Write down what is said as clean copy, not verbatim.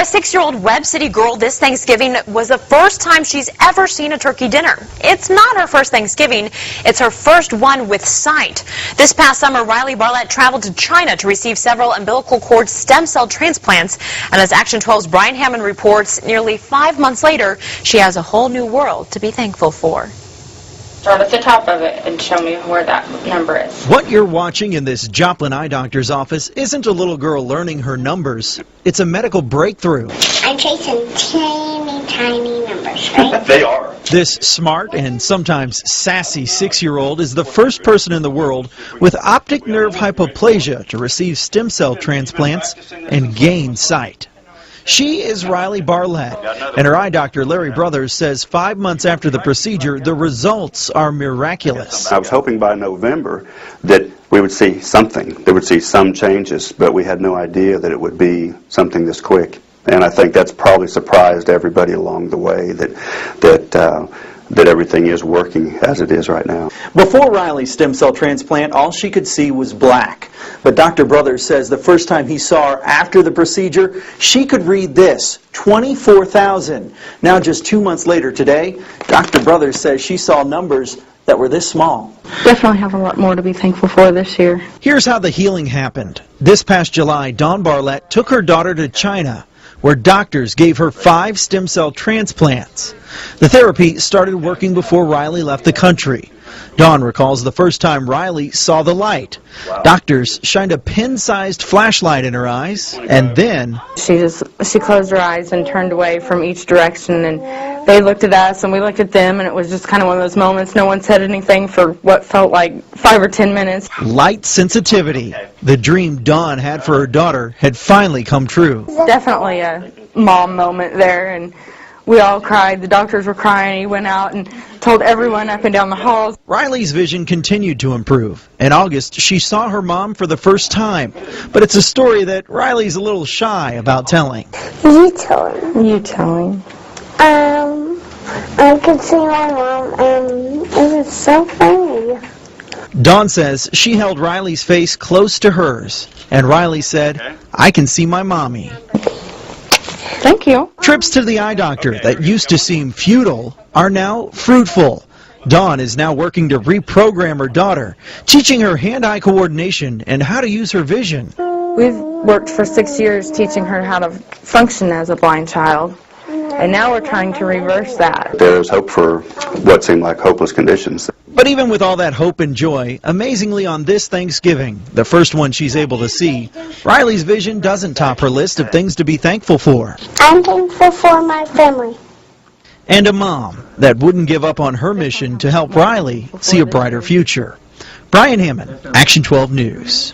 6-year-old Webb City girl this Thanksgiving was the first time she's ever seen a turkey dinner. It's not her first Thanksgiving, it's her first one with sight. This past summer, Rylea Barlett traveled to China to receive several umbilical cord stem cell transplants. And as Action 12's Brian Hammond reports, nearly 5 months later, she has a whole new world to be thankful for. Start at the top of it and show me where that number is. What you're watching in this Joplin eye doctor's office isn't a little girl learning her numbers. It's a medical breakthrough. I'm chasing tiny numbers, right? They are. This smart and sometimes sassy 6-year-old is the first person in the world with optic nerve hypoplasia to receive stem cell transplants and gain sight. She is Rylea Barlett, and her eye doctor, Larry Brothers, says 5 months after the procedure, the results are miraculous. I was hoping by November that we would see something, that would see some changes, but we had no idea that it would be something this quick. And I think that's probably surprised everybody along the way that everything is working as it is right now. Before Rylea's stem cell transplant, all she could see was black. But Dr. Brothers says the first time he saw her after the procedure, she could read this, 24,000. Now just 2 months later today, Dr. Brothers says she saw numbers that were this small. Definitely have a lot more to be thankful for this year. Here's how the healing happened. This past July, Dawn Barlett took her daughter to China, where doctors gave her 5 stem cell transplants. The therapy started working before Rylea left the country. Dawn recalls the first time Rylea saw the light. Doctors shined a pin-sized flashlight in her eyes, and then She closed her eyes and turned away from each direction, and they looked at us and we looked at them, and it was just kind of one of those moments. No one said anything for what felt like 5 or 10 minutes. Light sensitivity. The dream Dawn had for her daughter had finally come true. Definitely a mom moment there, and we all cried. The doctors were crying. He went out and told everyone up and down the halls. Rylea's vision continued to improve. In August, she saw her mom for the first time. But it's a story that Rylea's a little shy about telling. You tell him. You tell him. I could see my mom, and it was so funny. Dawn says she held Rylea's face close to hers, and Rylea said, "I can see my mommy." Thank you. Trips to the eye doctor that used to seem futile are now fruitful. Dawn is now working to reprogram her daughter, teaching her hand-eye coordination and how to use her vision. We've worked for 6 years teaching her how to function as a blind child, and now we're trying to reverse that. There's hope for what seemed like hopeless conditions. But even with all that hope and joy, amazingly on this Thanksgiving, the first one she's able to see, Rylea's vision doesn't top her list of things to be thankful for. I'm thankful for my family. And a mom that wouldn't give up on her mission to help Rylea see a brighter future. Brian Hammond, Action 12 News.